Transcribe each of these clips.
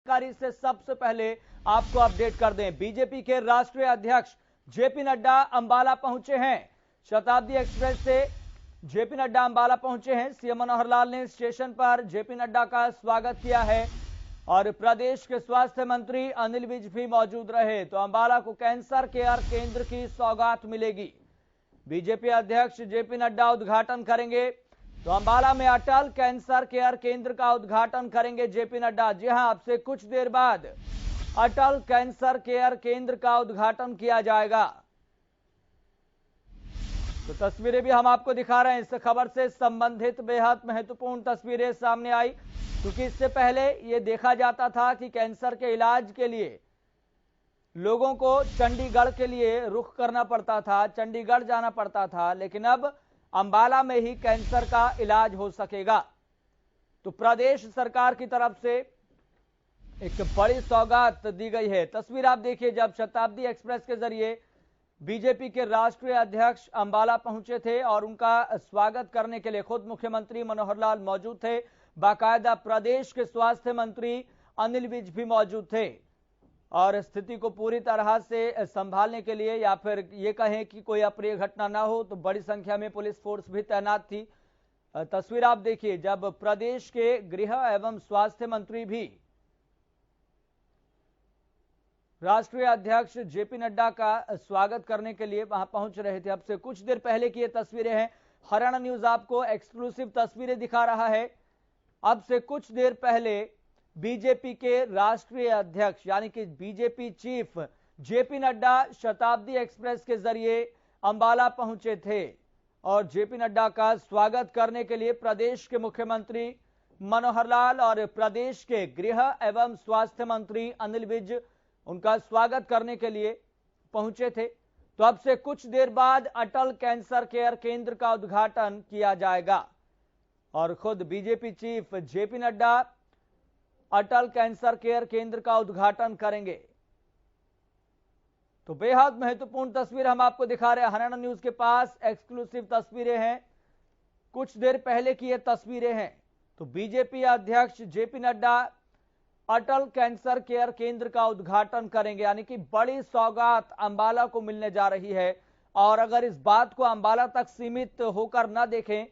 जानकारी से सबसे पहले आपको अपडेट कर दें। बीजेपी के राष्ट्रीय अध्यक्ष जेपी नड्डा अंबाला पहुंचे हैं। शताब्दी एक्सप्रेस से जेपी नड्डा अंबाला पहुंचे हैं। सीएम मनोहर लाल ने स्टेशन पर जेपी नड्डा का स्वागत किया है और प्रदेश के स्वास्थ्य मंत्री अनिल विज भी मौजूद रहे। तो अंबाला को कैंसर केयर केंद्र की सौगात मिलेगी। बीजेपी अध्यक्ष जेपी नड्डा उद्घाटन करेंगे। तो अंबाला में अटल कैंसर केयर केंद्र का उद्घाटन करेंगे जेपी नड्डा। जी हां, अब से कुछ देर बाद अटल कैंसर केयर केंद्र का उद्घाटन किया जाएगा। तो तस्वीरें भी हम आपको दिखा रहे हैं। इस खबर से संबंधित बेहद महत्वपूर्ण तस्वीरें सामने आई, क्योंकि इससे पहले यह देखा जाता था कि कैंसर के इलाज के लिए लोगों को चंडीगढ़ के लिए रुख करना पड़ता था, चंडीगढ़ जाना पड़ता था, लेकिन अब अंबाला में ही कैंसर का इलाज हो सकेगा। तो प्रदेश सरकार की तरफ से एक बड़ी सौगात दी गई है। तस्वीर आप देखिए, जब शताब्दी एक्सप्रेस के जरिए बीजेपी के राष्ट्रीय अध्यक्ष अंबाला पहुंचे थे और उनका स्वागत करने के लिए खुद मुख्यमंत्री मनोहर लाल मौजूद थे। बाकायदा प्रदेश के स्वास्थ्य मंत्री अनिल विज भी मौजूद थे और स्थिति को पूरी तरह से संभालने के लिए, या फिर ये कहें कि कोई अप्रिय घटना ना हो, तो बड़ी संख्या में पुलिस फोर्स भी तैनात थी। तस्वीर आप देखिए, जब प्रदेश के गृह एवं स्वास्थ्य मंत्री भी राष्ट्रीय अध्यक्ष जेपी नड्डा का स्वागत करने के लिए वहां पहुंच रहे थे। अब से कुछ देर पहले की ये तस्वीरें हैं। हरियाणा न्यूज आपको एक्सक्लूसिव तस्वीरें दिखा रहा है। अब से कुछ देर पहले बीजेपी के राष्ट्रीय अध्यक्ष यानी कि बीजेपी चीफ जेपी नड्डा शताब्दी एक्सप्रेस के जरिए अंबाला पहुंचे थे और जेपी नड्डा का स्वागत करने के लिए प्रदेश के मुख्यमंत्री मनोहर लाल और प्रदेश के गृह एवं स्वास्थ्य मंत्री अनिल विज उनका स्वागत करने के लिए पहुंचे थे। तो अब से कुछ देर बाद अटल कैंसर केयर केंद्र का उद्घाटन किया जाएगा और खुद बीजेपी चीफ जेपी नड्डा अटल कैंसर केयर केंद्र का उद्घाटन करेंगे। तो बेहद महत्वपूर्ण तस्वीर हम आपको दिखा रहे हैं। हरियाणा न्यूज के पास एक्सक्लूसिव तस्वीरें हैं, कुछ देर पहले की ये तस्वीरें हैं। तो बीजेपी अध्यक्ष जेपी नड्डा अटल कैंसर केयर केंद्र का उद्घाटन करेंगे, यानी कि बड़ी सौगात अंबाला को मिलने जा रही है। और अगर इस बात को अंबाला तक सीमित होकर न देखें,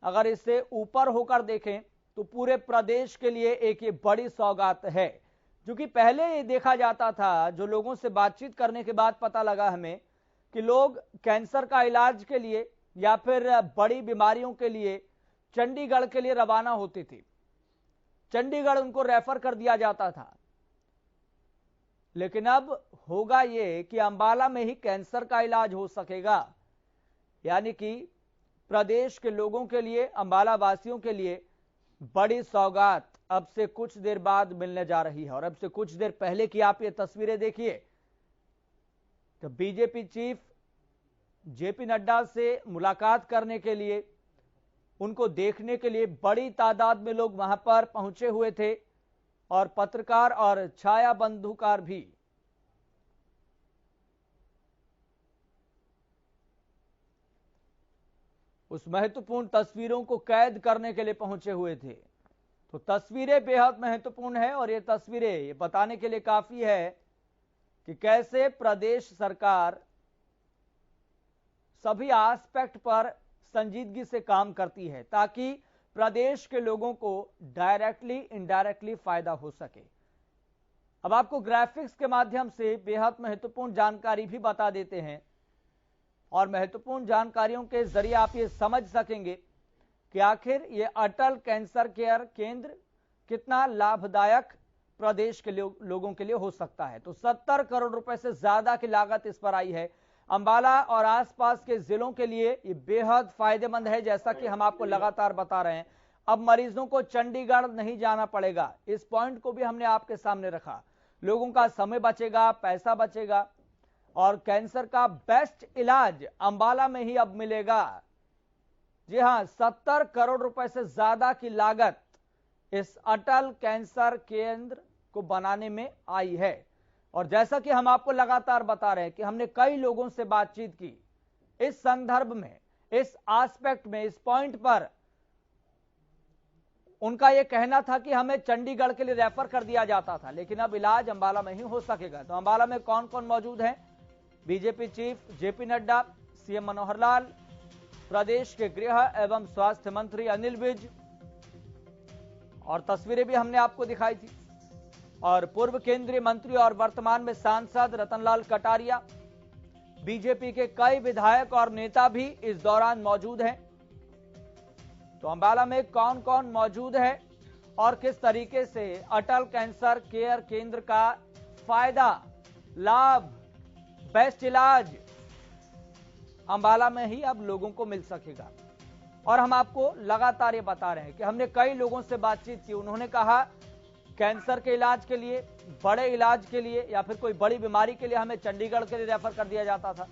अगर इससे ऊपर होकर देखें, तो पूरे प्रदेश के लिए एक ये बड़ी सौगात है। क्योंकि पहले ये देखा जाता था, जो लोगों से बातचीत करने के बाद पता लगा हमें, कि लोग कैंसर का इलाज के लिए या फिर बड़ी बीमारियों के लिए चंडीगढ़ के लिए रवाना होती थी। चंडीगढ़ उनको रेफर कर दिया जाता था। लेकिन अब होगा ये कि अंबाला में ही कैंसर का इलाज हो सकेगा, यानी कि प्रदेश के लोगों के लिए, अंबाला वासियों के लिए बड़ी सौगात अब से कुछ देर बाद मिलने जा रही है। और अब से कुछ देर पहले की आप ये तस्वीरें देखिए, तो बीजेपी चीफ जेपी नड्डा से मुलाकात करने के लिए, उनको देखने के लिए बड़ी तादाद में लोग वहां पर पहुंचे हुए थे और पत्रकार और छाया बंधुकार भी। उस महत्वपूर्ण तस्वीरों को कैद करने के लिए पहुंचे हुए थे। तो तस्वीरें बेहद महत्वपूर्ण है और ये तस्वीरें ये बताने के लिए काफी है कि कैसे प्रदेश सरकार सभी एस्पेक्ट पर संजीदगी से काम करती है, ताकि प्रदेश के लोगों को डायरेक्टली इनडायरेक्टली फायदा हो सके। अब आपको ग्राफिक्स के माध्यम से बेहद महत्वपूर्ण जानकारी भी बता देते हैं और महत्वपूर्ण जानकारियों के जरिए आप ये समझ सकेंगे कि आखिर ये अटल कैंसर केयर केंद्र कितना लाभदायक प्रदेश के लोगों के लिए हो सकता है। तो 70 करोड़ रुपए से ज्यादा की लागत इस पर आई है। अंबाला और आसपास के जिलों के लिए ये बेहद फायदेमंद है, जैसा कि हम आपको लगातार बता रहे हैं। अब मरीजों को चंडीगढ़ नहीं जाना पड़ेगा, इस पॉइंट को भी हमने आपके सामने रखा। लोगों का समय बचेगा, पैसा बचेगा और कैंसर का बेस्ट इलाज अंबाला में ही अब मिलेगा। जी हां, 70 करोड़ रुपए से ज्यादा की लागत इस अटल कैंसर केंद्र को बनाने में आई है। और जैसा कि हम आपको लगातार बता रहे हैं कि हमने कई लोगों से बातचीत की इस संदर्भ में, इस एस्पेक्ट में, इस पॉइंट पर उनका यह कहना था कि हमें चंडीगढ़ के लिए रेफर कर दिया जाता था, लेकिन अब इलाज अंबाला में ही हो सकेगा। तो अंबाला में कौन कौन मौजूद हैं? BJP chief JP Nadda, CM Manohar Lal, प्रदेश के गृह एवं स्वास्थ्य मंत्री अनिल विज, और तस्वीरें भी हमने आपको दिखाई थी, और पूर्व केंद्रीय मंत्री और वर्तमान में सांसद रतनलाल कटारिया, बीजेपी के कई विधायक और नेता भी इस दौरान मौजूद हैं। तो अंबाला में कौन कौन मौजूद है और किस तरीके से अटल कैंसर केयर केंद्र का फायदा, लाभ, बेस्ट इलाज अंबाला में ही अब लोगों को मिल सकेगा। और हम आपको लगातार ये बता रहे हैं कि हमने कई लोगों से बातचीत की, उन्होंने कहा कैंसर के इलाज के लिए, बड़े इलाज के लिए या फिर कोई बड़ी बीमारी के लिए हमें चंडीगढ़ के लिए रेफर कर दिया जाता था।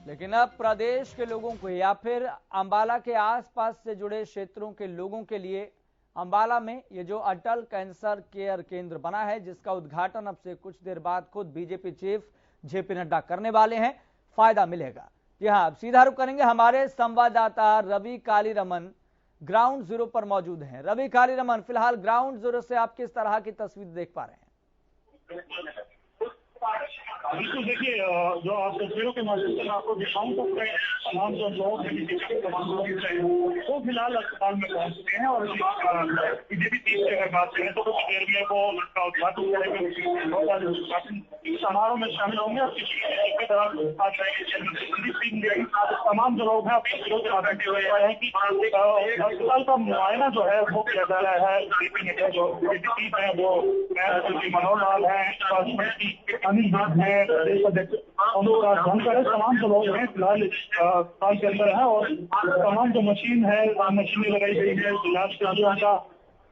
लेकिन अब प्रदेश के लोगों को या फिर अंबाला के आसपास से जुड़े क्षेत्रों के लोगों के लिए अंबाला में ये जो अटल कैंसर केयर केंद्र बना है, जिसका उद्घाटन अब से कुछ देर बाद खुद बीजेपी चीफ जेपी नड्डा करने वाले हैं, फायदा मिलेगा। जी हाँ, अब सीधा रुख करेंगे, हमारे संवाददाता रवि कालीरमन ग्राउंड जीरो पर मौजूद हैं। रवि कालीरमन, फिलहाल ग्राउंड जीरो से आप किस तरह की तस्वीर देख पा रहे हैं? बिल्कुल, देखिए जो आप तस्वीरों के माध्यम से मैं आपको दिखाऊं तो तमाम जो लोग हैं वो फिलहाल अस्पताल में पहुंच चुके हैं और बीजेपी चीफ से अगर बात करें तो कुछ देर में वो उसका उद्घाटन करेंगे, बहुत सारे उद्घाटन समारोह में शामिल होंगे और तमाम जो लोग हैं अपने बैठे हुए हैं कि अस्पताल का मुआयना जो है वो किया जा रहा है। जो चीफ है वो मनोहर लाल है, स्वास्थ्य मंत्री अनिल विज है, प्रदेश अध्यक्ष तमाम जो लोग हैं फिलहाल अस्पताल के अंदर है और तमाम जो मशीन है, मशीनें लगाई गई है, इलाज का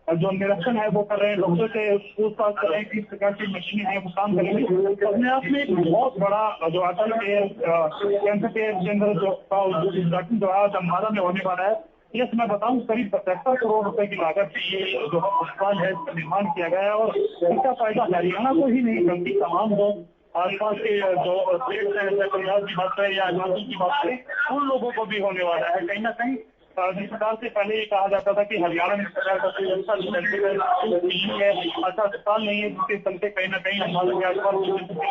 जो निरीक्षण है वो कर रहे हैं, डॉक्टर से पूछताछ कर रहे हैं किस प्रकार की मशीनें हैं वो काम करेंगे। अपने आप में एक बहुत बड़ा जो अटल कैंसर केयर केंद्र जो का उद्घाटन जो है अंबाला में होने वाला है। ये मैं बताऊं करीब 75 करोड़ रुपए की लागत से ये जो अस्पताल है इसका निर्माण किया गया है और इसका फायदा हरियाणा को ही नहीं बल्कि तमाम लोग आसपास के जो स्टेट है, पंजाब की बात करें या हिमाचल की बात करें, उन लोगों को भी होने वाला है। कहीं ना कहीं जिस प्रकार से पहले ये कहा जाता था कि हरियाणा में सरकार का कोई अच्छा है, अच्छा अस्पताल नहीं है, जिसके चलते कहीं ना कहीं हमारे के आसपास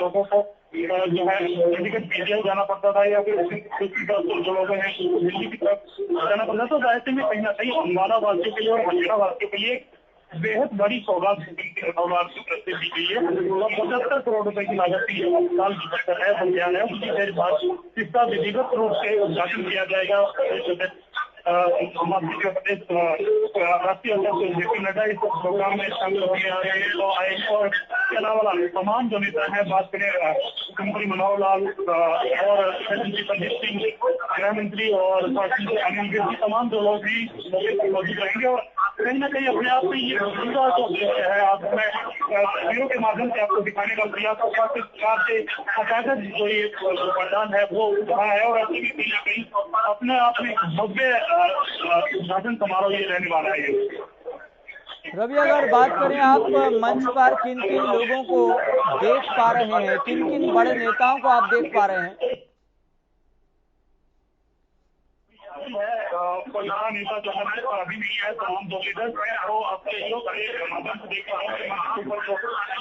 लोगों को जो है मेडिकल पीजीआई जाना पड़ता था या फिर दूसरी तरफ जो लोग हैं दिल्ली की तरफ जाना पड़ता था। तो ऐसे में कहीं ना कहीं अंबाला वासियों के लिए और हरियाणा वासियों के लिए बेहद बड़ी सौगात दी गई है और 75 करोड़ रुपए की लागत की अस्पताल है हरियाणा है। उसकी देर बाद इसका विधिवत रूप से उद्घाटन किया जाएगा। राष्ट्रीय अध्यक्ष जेपी नड्डा इस प्रोग्राम में शामिल होने आ रहे हैं और इसके अलावा तमाम जो नेता है, बात करें मुख्यमंत्री मनोहर लाल और प्रदीप सिंह, गृह मंत्री और स्वास्थ्य मंत्री अनिल विज, तमाम जो लोग भी मौजूद रहेंगे और कहीं ना कहीं अपने आप में ये है। आप मैं तस्वीरों के माध्यम से आपको दिखाने का प्रयास करता हूँ सरकार से अचानक जो ये वरदान है वो उठा है और ऐसे भी कहीं ना कहीं अपने आप में भव्य उद्घाटन समारोह ये रहने वाला है। रवि, अगर बात करें आप मंच पर किन किन लोगों को देख पा रहे हैं, किन किन बड़े नेताओं को आप देख पा रहे हैं? बड़ा नेता जो है अभी नहीं है, तमाम जो लीडर्स हैं वो अपने माध्यम से देख पा रहे हैं।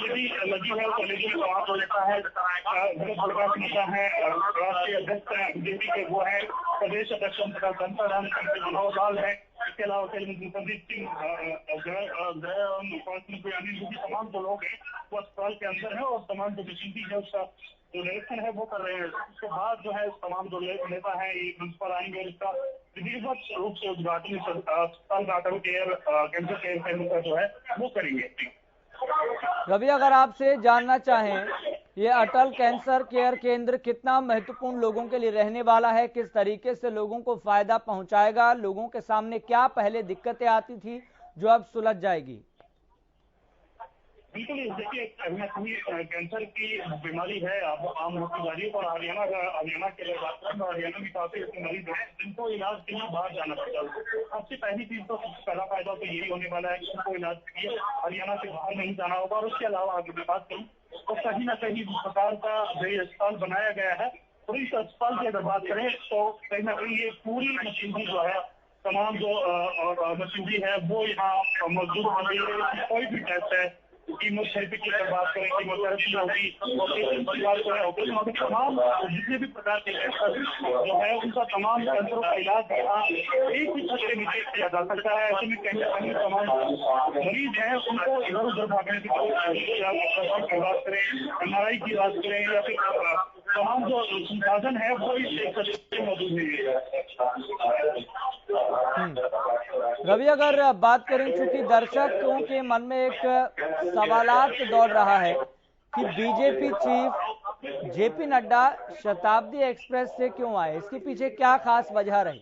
यदि लगी है कॉलेज में तमाम जो नेता है, प्रकाश नेता है, राष्ट्रीय अध्यक्ष बीजेपी के वो है, प्रदेश अध्यक्ष मनोहर लाल है, इसके अलावा मुख्यमंत्री प्रदीप सिंह, गृह स्वास्थ्य मंत्री अनिल विज, तमाम जो लोग हैं वो अस्पताल के अंदर है और तमाम जो मशीनरी है उसका जो निरीक्षण है वो कर रहे हैं। उसके बाद जो है तमाम जो नेता है ये मंच पर आएंगे और इसका विधिवत रूप से उद्घाटन अस्पताल का अटल केयर कैंसर केयर केंद्र का जो है वो करेंगे। रवि, अगर आपसे जानना चाहें ये अटल कैंसर केयर केंद्र कितना महत्वपूर्ण लोगों के लिए रहने वाला है, किस तरीके से लोगों को फायदा पहुंचाएगा, लोगों के सामने क्या पहले दिक्कतें आती थी जो अब सुलझ जाएगी? बिल्कुल, देखिए कैंसर की बीमारी है अब आम होती जा रही है और हरियाणा के लिए बात करें तो हरियाणा में काफी मरीज है जिनको इलाज के लिए बाहर जाना पड़ता है। सबसे पहली चीज तो सबसे पहला फायदा तो यही होने वाला है कि उनको इलाज के लिए हरियाणा से बाहर नहीं जाना होगा। और उसके अलावा अगर मैं बात करूँ तो कहीं ना कहीं सरकार का जो ये अस्पताल बनाया गया है, और इस अस्पताल की अगर बात करें तो कहीं ना कहीं ये पूरी मशीनरी जो है, तमाम जो मशीनरी है वो यहाँ मौजूद होगी। कोई भी टेस्ट है, कीमोथेरेपी की अगर बात करें, कीमोथेरेपी होगी, ऑपरेशन की बात करें, ऑपरेशन होगी, तमाम जितने भी प्रकार के कैंसर जो है उनका तमाम कैंसरों का इलाज यहाँ एक ही छत के नीचे किया जा सकता है। ऐसे में कहीं तमाम मरीज हैं उनको इधर उधर भागने की बात करें, MRI की बात करें, या फिर तमाम जो संसाधन है वो इस एक छत में मौजूद है। रवि, अगर बात करें, चूंकि दर्शकों के मन में एक सवालात दौड़ रहा है कि बीजेपी चीफ जेपी नड्डा शताब्दी एक्सप्रेस से क्यों आए, इसके पीछे क्या खास वजह रही?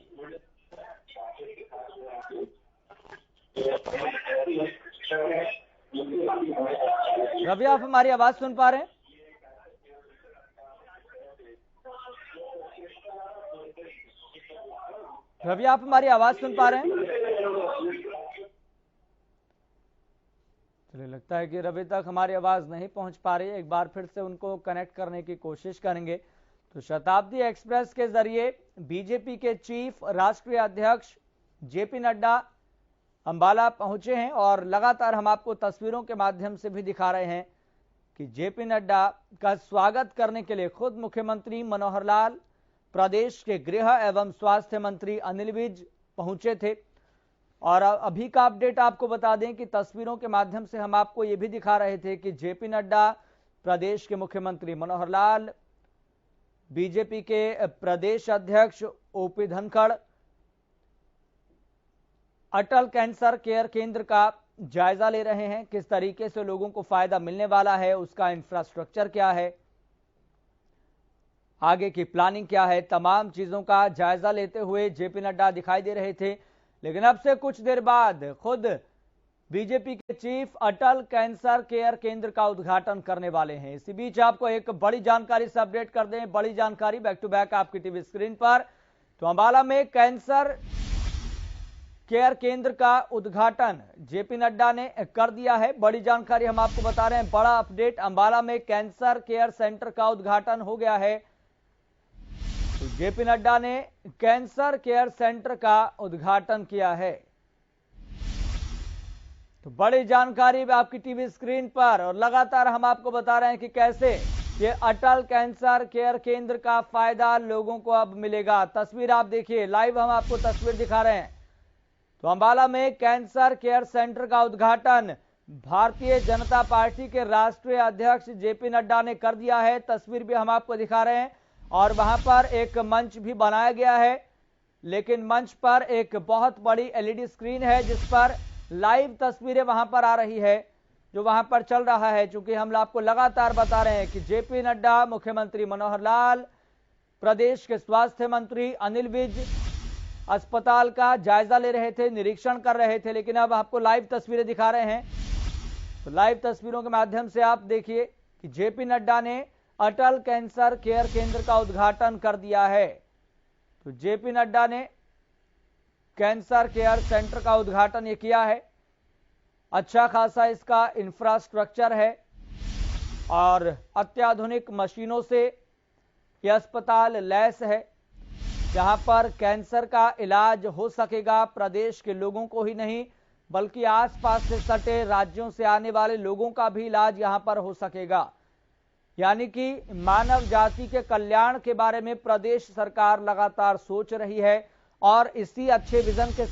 रवि, आप हमारी आवाज सुन पा रहे हैं? रवि, आप हमारी आवाज सुन पा रहे हैं? चलिए, लगता है कि रवि तक हमारी आवाज नहीं पहुंच पा रही है। एक बार फिर से उनको कनेक्ट करने की कोशिश करेंगे। तो शताब्दी एक्सप्रेस के जरिए बीजेपी के चीफ राष्ट्रीय अध्यक्ष जेपी नड्डा अंबाला पहुंचे हैं और लगातार हम आपको तस्वीरों के माध्यम से भी दिखा रहे हैं कि जेपी नड्डा का स्वागत करने के लिए खुद मुख्यमंत्री मनोहर लाल, प्रदेश के गृह एवं स्वास्थ्य मंत्री अनिल विज पहुंचे थे। और अभी का अपडेट आपको बता दें कि तस्वीरों के माध्यम से हम आपको ये भी दिखा रहे थे कि जेपी नड्डा, प्रदेश के मुख्यमंत्री मनोहर लाल, बीजेपी के प्रदेश अध्यक्ष ओपी धनखड़ अटल कैंसर केयर केंद्र का जायजा ले रहे हैं। किस तरीके से लोगों को फायदा मिलने वाला है, उसका इंफ्रास्ट्रक्चर क्या है, आगे की प्लानिंग क्या है, तमाम चीजों का जायजा लेते हुए जेपी नड्डा दिखाई दे रहे थे। लेकिन अब से कुछ देर बाद खुद बीजेपी के चीफ अटल कैंसर केयर केंद्र का उद्घाटन करने वाले हैं। इसी बीच आपको एक बड़ी जानकारी से अपडेट कर दें, बड़ी जानकारी बैक टू बैक आपकी टीवी स्क्रीन पर। तो अंबाला में कैंसर केयर केंद्र का उद्घाटन जेपी नड्डा ने कर दिया है। बड़ी जानकारी हम आपको बता रहे हैं, बड़ा अपडेट, अंबाला में कैंसर केयर सेंटर का उद्घाटन हो गया है। तो जेपी नड्डा ने कैंसर केयर सेंटर का उद्घाटन किया है। तो बड़ी जानकारी आपकी टीवी स्क्रीन पर, और लगातार हम आपको बता रहे हैं कि कैसे ये अटल कैंसर केयर केंद्र का फायदा लोगों को अब मिलेगा। तस्वीर आप देखिए, लाइव हम आपको तस्वीर दिखा रहे हैं। तो अंबाला में कैंसर केयर सेंटर का उद्घाटन भारतीय जनता पार्टी के राष्ट्रीय अध्यक्ष जेपी नड्डा ने कर दिया है। तस्वीर भी हम आपको दिखा रहे हैं और वहां पर एक मंच भी बनाया गया है, लेकिन मंच पर एक बहुत बड़ी एलईडी स्क्रीन है जिस पर लाइव तस्वीरें वहां पर आ रही है, जो वहां पर चल रहा है। चूंकि हम आपको लगातार बता रहे हैं कि जेपी नड्डा, मुख्यमंत्री मनोहर लाल, प्रदेश के स्वास्थ्य मंत्री अनिल विज अस्पताल का जायजा ले रहे थे, निरीक्षण कर रहे थे, लेकिन अब आपको लाइव तस्वीरें दिखा रहे हैं। तो लाइव तस्वीरों के माध्यम से आप देखिए कि जेपी नड्डा ने अटल कैंसर केयर केंद्र का उद्घाटन कर दिया है। तो जेपी नड्डा ने कैंसर केयर सेंटर का उद्घाटन ये किया है। अच्छा खासा इसका इंफ्रास्ट्रक्चर है और अत्याधुनिक मशीनों से यह अस्पताल लैस है, जहां पर कैंसर का इलाज हो सकेगा। प्रदेश के लोगों को ही नहीं बल्कि आसपास से सटे राज्यों से आने वाले लोगों का भी इलाज यहां पर हो सकेगा। यानी कि मानव जाति के कल्याण के बारे में प्रदेश सरकार लगातार सोच रही है और इसी अच्छे विजन के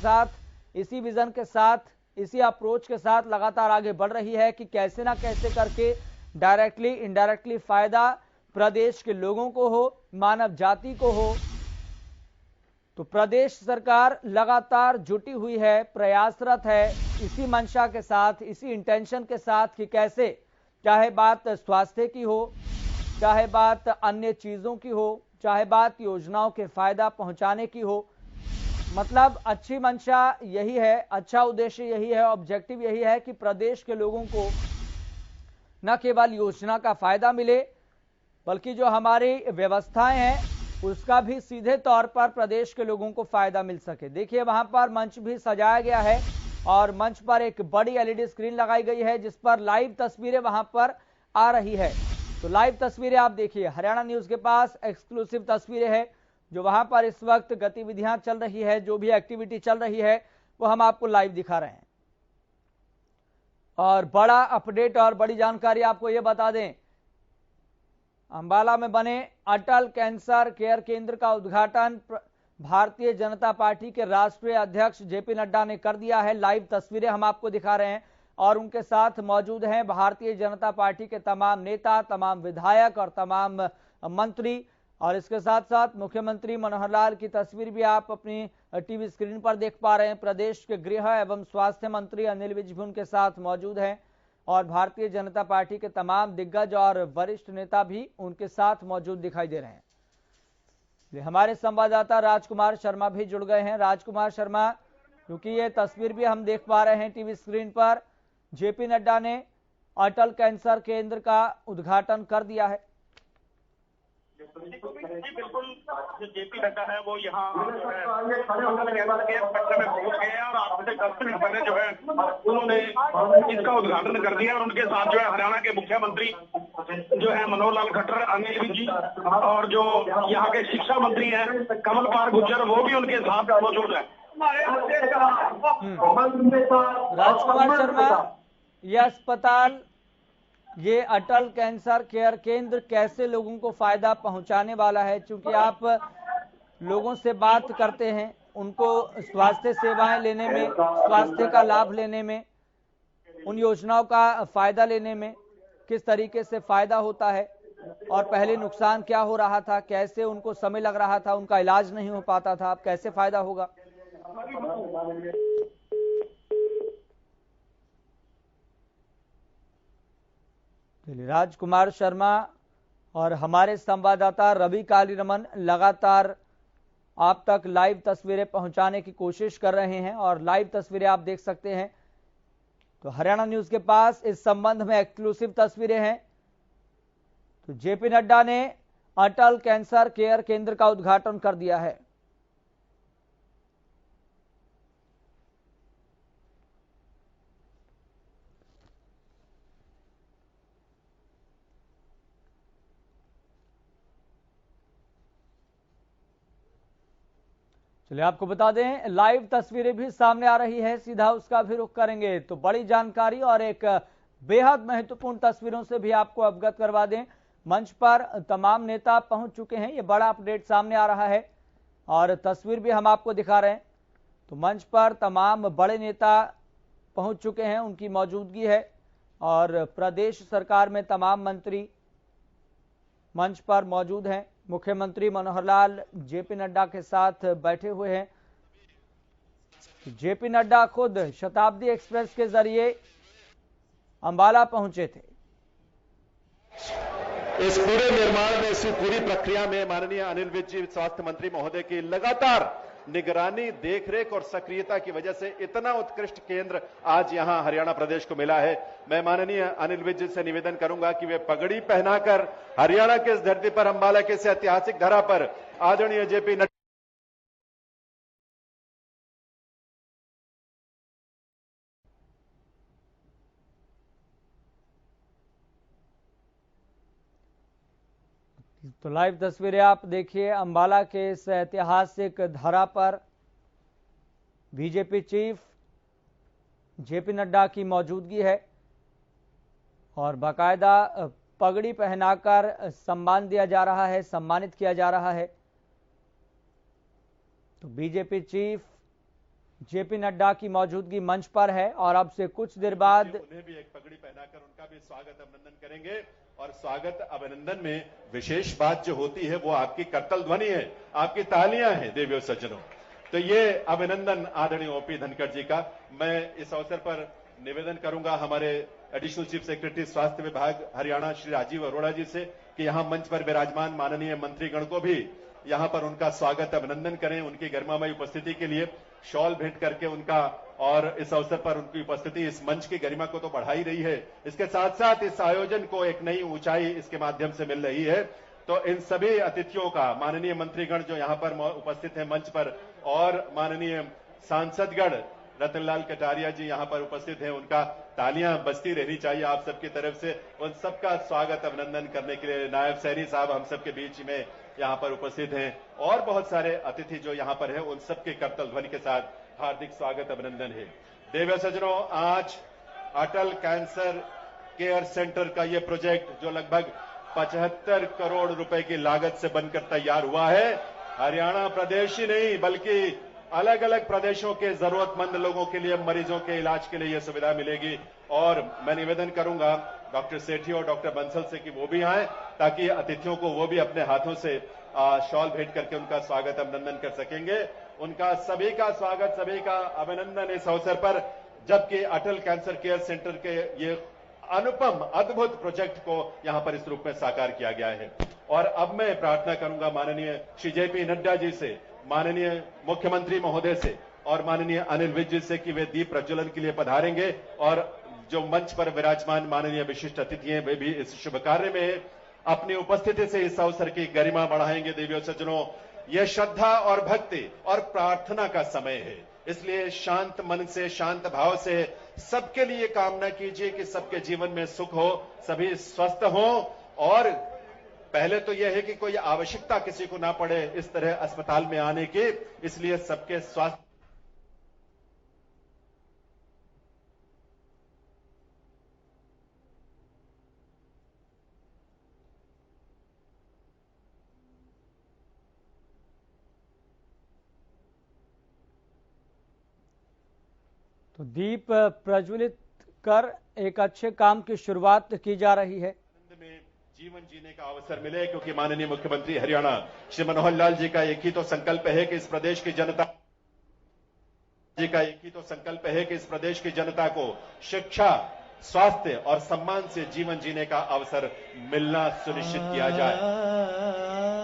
साथ, इसी अप्रोच के साथ लगातार आगे बढ़ रही है कि कैसे ना कैसे करके डायरेक्टली इनडायरेक्टली फायदा प्रदेश के लोगों को हो, मानव जाति को हो। तो प्रदेश सरकार लगातार जुटी हुई है, प्रयासरत है इसी मंशा के साथ, इसी इंटेंशन के साथ कि कैसे, चाहे बात स्वास्थ्य की हो, चाहे बात अन्य चीजों की हो, चाहे बात योजनाओं के फायदा पहुंचाने की हो, मतलब अच्छी मंशा यही है, अच्छा उद्देश्य यही है, ऑब्जेक्टिव यही है कि प्रदेश के लोगों को न केवल योजना का फायदा मिले बल्कि जो हमारी व्यवस्थाएं हैं उसका भी सीधे तौर पर प्रदेश के लोगों को फायदा मिल सके। देखिए वहां पर मंच भी सजाया गया है और मंच पर एक बड़ी एलईडी स्क्रीन लगाई गई है जिस पर लाइव तस्वीरें वहां पर आ रही है। तो लाइव तस्वीरें आप देखिए, हरियाणा न्यूज के पास एक्सक्लूसिव तस्वीरें हैं जो वहां पर इस वक्त गतिविधियां चल रही है, जो भी एक्टिविटी चल रही है वो हम आपको लाइव दिखा रहे हैं। और बड़ा अपडेट और बड़ी जानकारी आपको ये बता दें, अंबाला में बने अटल कैंसर केयर केंद्र का उद्घाटन भारतीय जनता पार्टी के राष्ट्रीय अध्यक्ष जेपी नड्डा ने कर दिया है। लाइव तस्वीरें हम आपको दिखा रहे हैं और उनके साथ मौजूद हैं भारतीय जनता पार्टी के तमाम नेता, तमाम विधायक और तमाम मंत्री। और इसके साथ साथ मुख्यमंत्री मनोहर लाल की तस्वीर भी आप अपनी टीवी स्क्रीन पर देख पा रहे हैं। प्रदेश के गृह एवं स्वास्थ्य मंत्री अनिल विज भी उनके साथ मौजूद हैं और भारतीय जनता पार्टी के तमाम दिग्गज और वरिष्ठ नेता भी उनके साथ मौजूद दिखाई दे रहे हैं। हमारे संवाददाता राजकुमार शर्मा भी जुड़ गए हैं। राजकुमार शर्मा, क्योंकि ये तस्वीर भी हम देख पा रहे हैं टीवी स्क्रीन पर, जेपी नड्डा ने अटल कैंसर केंद्र का उद्घाटन कर दिया है। बिल्कुल, जो जेपी नड्डा है वो यहाँ सेक्टर में पहुंच गए हैं और आज से 10 मिनट पहले जो है उन्होंने इसका उद्घाटन कर दिया और उनके साथ जो है हरियाणा के मुख्यमंत्री जो है मनोहर लाल खट्टर, अनिल विज जी और जो यहाँ के शिक्षा मंत्री हैं कमल पाल गुर्जर, वो भी उनके साथ मौजूद है। राजकुमार शर्मा, यह अस्पताल, ये अटल कैंसर केयर केंद्र कैसे लोगों को फायदा पहुंचाने वाला है? क्योंकि आप लोगों से बात करते हैं, उनको स्वास्थ्य सेवाएं लेने में, स्वास्थ्य का लाभ लेने में, उन योजनाओं का फायदा लेने में किस तरीके से फायदा होता है और पहले नुकसान क्या हो रहा था, कैसे उनको समय लग रहा था, उनका इलाज नहीं हो पाता था, अब कैसे फायदा होगा? राजकुमार शर्मा और हमारे संवाददाता रवि कालीरमन लगातार आप तक लाइव तस्वीरें पहुंचाने की कोशिश कर रहे हैं और लाइव तस्वीरें आप देख सकते हैं। तो हरियाणा न्यूज के पास इस संबंध में एक्सक्लूसिव तस्वीरें हैं। तो जेपी नड्डा ने अटल कैंसर केयर केंद्र का उद्घाटन कर दिया है। चलिए आपको बता दें, लाइव तस्वीरें भी सामने आ रही है, सीधा उसका भी रुख करेंगे। तो बड़ी जानकारी और एक बेहद महत्वपूर्ण तस्वीरों से भी आपको अवगत करवा दें। मंच पर तमाम नेता पहुंच चुके हैं, ये बड़ा अपडेट सामने आ रहा है और तस्वीर भी हम आपको दिखा रहे हैं। तो मंच पर तमाम बड़े नेता पहुंच चुके हैं, उनकी मौजूदगी है और प्रदेश सरकार में तमाम मंत्री मंच पर मौजूद हैं। मुख्यमंत्री मनोहर लाल जेपी नड्डा के साथ बैठे हुए हैं। जेपी नड्डा खुद शताब्दी एक्सप्रेस के जरिए अंबाला पहुंचे थे। इस पूरे निर्माण में, इस पूरी प्रक्रिया में माननीय अनिल विज जी स्वास्थ्य मंत्री महोदय की लगातार निगरानी, देखरेख और सक्रियता की वजह से इतना उत्कृष्ट केंद्र आज यहां हरियाणा प्रदेश को मिला है। मैं माननीय अनिल विज जी से निवेदन करूंगा कि वे पगड़ी पहनाकर हरियाणा के इस धरती पर, अंबाला के इस ऐतिहासिक धरा पर आदरणीय जेपी नड्डा तो लाइव तस्वीरें आप देखिए, अंबाला के इस ऐतिहासिक धरा पर बीजेपी चीफ जेपी नड्डा की मौजूदगी है और बाकायदा पगड़ी पहनाकर सम्मान दिया जा रहा है, सम्मानित किया जा रहा है। तो बीजेपी चीफ जेपी नड्डा की मौजूदगी मंच पर है और अब से कुछ देर बाद उन्हें भी एक पगड़ी पहनाकर उनका भी स्वागत अभिनंदन करेंगे। और स्वागत अभिनंदन में विशेष बात जो होती है वो आपकी करतल ध्वनि है, आपकी तालियां हैं देवियों सज्जनों। तो ये अभिनंदन आदरणीय ओपी धनखड़ जी का। मैं इस अवसर पर निवेदन करूंगा हमारे एडिशनल चीफ सेक्रेटरी स्वास्थ्य विभाग हरियाणा श्री राजीव अरोड़ा जी से कि यहां मंच पर विराजमान माननीय मंत्रीगण को भी यहां पर उनका स्वागत अभिनंदन करें। उनकी गरिमामय उपस्थिति के लिए शॉल भेंट करके उनका, और इस अवसर पर उनकी उपस्थिति इस मंच की गरिमा को तो बढ़ा ही रही है, इसके साथ साथ इस आयोजन को एक नई ऊंचाई इसके माध्यम से मिल रही है। तो इन सभी अतिथियों का, माननीय मंत्रीगण जो यहां पर उपस्थित हैं मंच पर, और माननीय सांसदगण रतनलाल कटारिया जी यहाँ पर उपस्थित हैं, उनका तालियां बजती रहनी चाहिए आप सबकी तरफ से। उन सबका स्वागत अभिनंदन करने के लिए नायब सैनी साहब हम सबके बीच में यहाँ पर उपस्थित हैं और बहुत सारे अतिथि जो यहाँ पर हैं, उन सबके करतल ध्वनि के साथ हार्दिक स्वागत अभिनंदन है। देव सज्जनों, आज अटल कैंसर केयर सेंटर का ये प्रोजेक्ट जो लगभग 75 करोड़ रुपए की लागत से बनकर तैयार हुआ है, हरियाणा प्रदेश ही नहीं बल्कि अलग अलग प्रदेशों के जरूरतमंद लोगों के लिए, मरीजों के इलाज के लिए यह सुविधा मिलेगी। और मैं निवेदन करूंगा डॉक्टर सेठी और डॉक्टर बंसल से कि वो भी आए ताकि अतिथियों को वो भी अपने हाथों से शॉल भेंट करके उनका स्वागत अभिनंदन कर सकेंगे। उनका सभी का स्वागत, सभी का अभिनंदन इस अवसर पर, जबकि अटल कैंसर केयर सेंटर के ये अनुपम अद्भुत प्रोजेक्ट को यहां पर इस रूप में साकार किया गया है। और अब मैं प्रार्थना करूंगा माननीय श्री जेपी नड्डा जी से, माननीय मुख्यमंत्री महोदय से और माननीय अनिल विज जी से कि वे दीप प्रज्वलन के लिए पधारेंगे और जो मंच पर विराजमान माननीय विशिष्ट अतिथि हैं वे भी इस शुभ कार्य में अपनी उपस्थिति से इस अवसर की गरिमा बढ़ाएंगे। देवियों सज्जनों, यह श्रद्धा और भक्ति और प्रार्थना का समय है, इसलिए शांत मन से, शांत भाव से सबके लिए कामना कीजिए कि सबके जीवन में सुख हो, सभी स्वस्थ हो और पहले तो यह है कि कोई आवश्यकता किसी को ना पड़े इस तरह अस्पताल में आने की, इसलिए सबके स्वास्थ्य तो दीप प्रज्वलित कर एक अच्छे काम की शुरुआत की जा रही है। में जीवन जीने का अवसर मिले, क्योंकि माननीय मुख्यमंत्री हरियाणा श्री मनोहर लाल जी का एक ही तो संकल्प है कि इस प्रदेश की जनता को शिक्षा, स्वास्थ्य और सम्मान से जीवन जीने का अवसर मिलना सुनिश्चित किया जाए।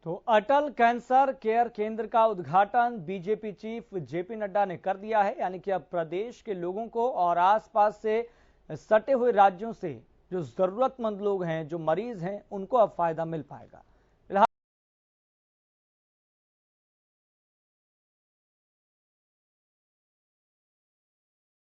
तो अटल कैंसर केयर केंद्र का उद्घाटन बीजेपी चीफ जेपी नड्डा ने कर दिया है। यानी कि अब प्रदेश के लोगों को और आसपास से सटे हुए राज्यों से जो जरूरतमंद लोग हैं, जो मरीज हैं, उनको अब फायदा मिल पाएगा।